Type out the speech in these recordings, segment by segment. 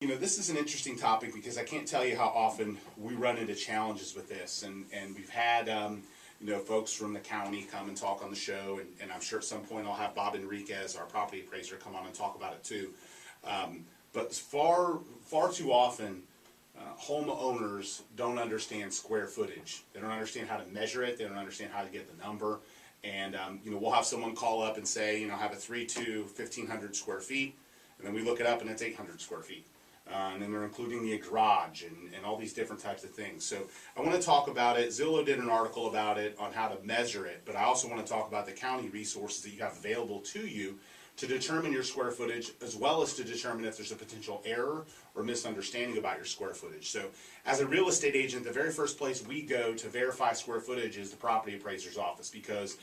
You know, this is an interesting topic because I can't tell you how often we run into challenges with this, and we've had you know, folks from the county come and talk on the show, and I'm sure at some point I'll have Bob Enriquez, our property appraiser, come on and talk about it too. But far too often, homeowners don't understand square footage. They don't understand how to measure it. They don't understand how to get the number. And you know, we'll have someone call up and say, you know, I have a 3-2, 1,500 square feet, and then we look it up and it's 800 square feet. And then they're including the garage and all these different types of things. So I want to talk about it. Zillow did an article about it on how to measure it, but I also want to talk about the county resources that you have available to you to determine your square footage, as well as to determine if there's a potential error or misunderstanding about your square footage. So as a real estate agent, the very first place we go to verify square footage is the property appraiser's office, because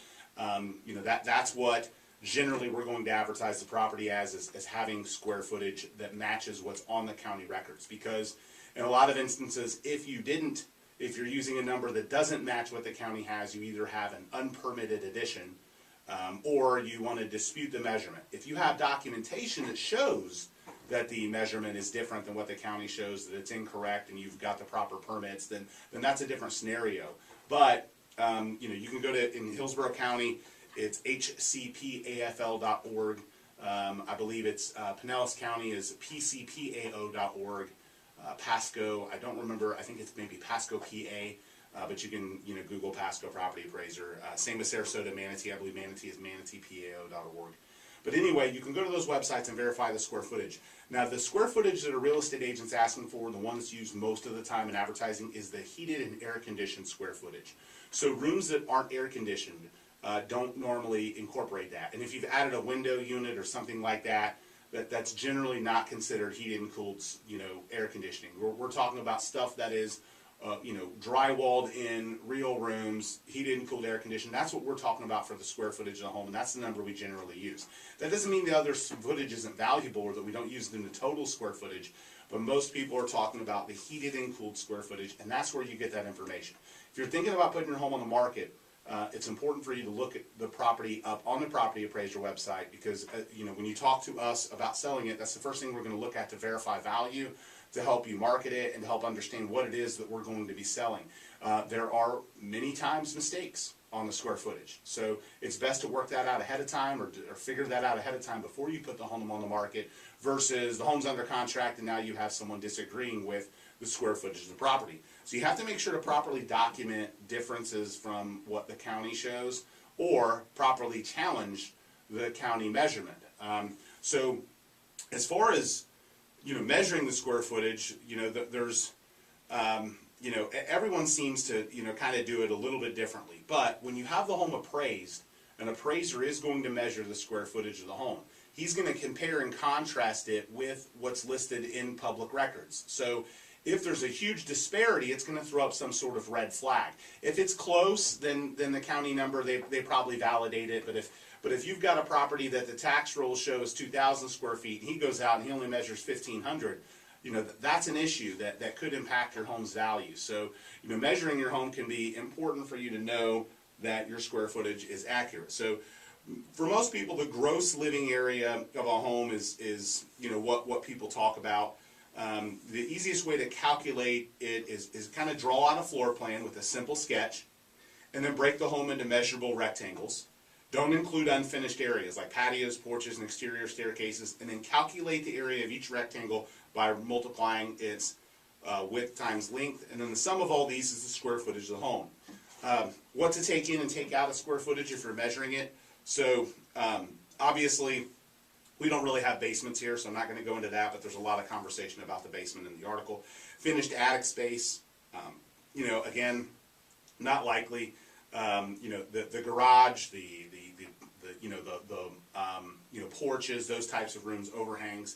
you know, that's what generally we're going to advertise the property as having square footage that matches what's on the county records. Because in a lot of instances, if you're using a number that doesn't match what the county has, you either have an unpermitted addition or you want to dispute the measurement. If you have documentation that shows that the measurement is different than what the county shows, that it's incorrect, and you've got the proper permits, then that's a different scenario. But you know, you can go to, in Hillsborough County, it's hcpafl.org. I believe it's Pinellas County is pcpao.org. Pasco, I don't remember, I think it's maybe Pasco, PA, but you can, you know, Google Pasco Property Appraiser. Same with Sarasota, Manatee. I believe Manatee is manateepao.org. But anyway, you can go to those websites and verify the square footage. Now, the square footage that a real estate agent's asking for, the one that's used most of the time in advertising, is the heated and air-conditioned square footage. So rooms that aren't air-conditioned don't normally incorporate that. And if you've added a window unit or something like that, that's generally not considered heated and cooled, you know, air conditioning. We're talking about stuff that is, you know, drywalled in, real rooms, heated and cooled air conditioning. That's what we're talking about for the square footage of the home, and that's the number we generally use. That doesn't mean the other footage isn't valuable or that we don't use it in the total square footage, but most people are talking about the heated and cooled square footage, and that's where you get that information. If you're thinking about putting your home on the market, it's important for you to look at the property up on the property appraiser website, because you know, when you talk to us about selling it, that's the first thing we're going to look at to verify value, to help you market it, and to help understand what it is that we're going to be selling. There are many times mistakes on the square footage, so it's best to work that out ahead of time, or figure that out ahead of time before you put the home on the market, versus the home's under contract and now you have someone disagreeing with the square footage of the property. So you have to make sure to properly document differences from what the county shows, or properly challenge the county measurement. So as far as, you know, measuring the square footage, you know, there's, you know, everyone seems to, you know, kind of do it a little bit differently. But when you have the home appraised, an appraiser is going to measure the square footage of the home. He's going to compare and contrast it with what's listed in public records. So if there's a huge disparity, it's going to throw up some sort of red flag. If it's close, then the county number, they probably validate it. But if you've got a property that the tax roll shows 2,000 square feet, and he goes out and he only measures 1,500, you know, that's an issue that could impact your home's value. So, you know, measuring your home can be important for you to know that your square footage is accurate. So for most people, the gross living area of a home is you know, what people talk about. The easiest way to calculate it is kind of draw out a floor plan with a simple sketch, and then break the home into measurable rectangles. Don't include unfinished areas like patios, porches, and exterior staircases, and then calculate the area of each rectangle by multiplying its width times length, and then the sum of all these is the square footage of the home. What to take in and take out of square footage if you're measuring it. So obviously, we don't really have basements here, so I'm not going to go into that, but there's a lot of conversation about the basement in the article. Finished attic space, you know, again, not likely. You know, the garage, you know, you know, porches, those types of rooms, overhangs.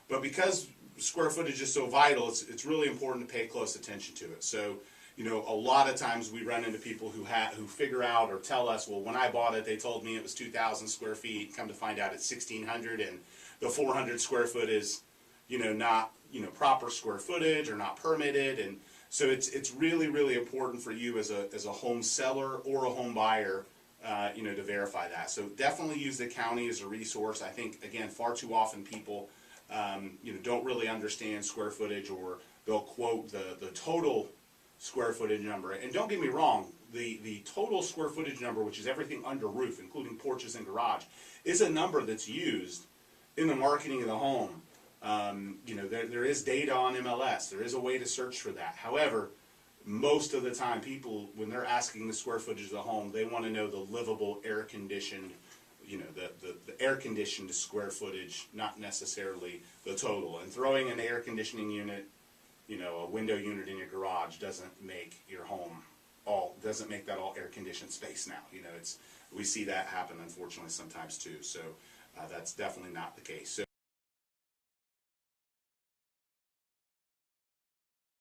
But because square footage is so vital, it's really important to pay close attention to it. So, you know, a lot of times we run into people who figure out or tell us, well, when I bought it, they told me it was 2,000 square feet. Come to find out it's 1,600, and the 400 square foot is, you know, not, you know, proper square footage or not permitted. And so it's really, really important for you as a home seller or a home buyer, you know, to verify that. So definitely use the county as a resource. I think, again, far too often people don't really understand square footage, or they'll quote the total square footage number. And don't get me wrong, the total square footage number, which is everything under roof, including porches and garage, is a number that's used in the marketing of the home. There is data on MLS. There is a way to search for that. However, most of the time, people, when they're asking the square footage of the home, they want to know the livable, air-conditioned, the air-conditioned square footage, not necessarily the total. And throwing an air conditioning unit, a window unit in your garage doesn't make your home doesn't make that all air-conditioned space now. We see that happen, unfortunately, sometimes too. So that's definitely not the case. So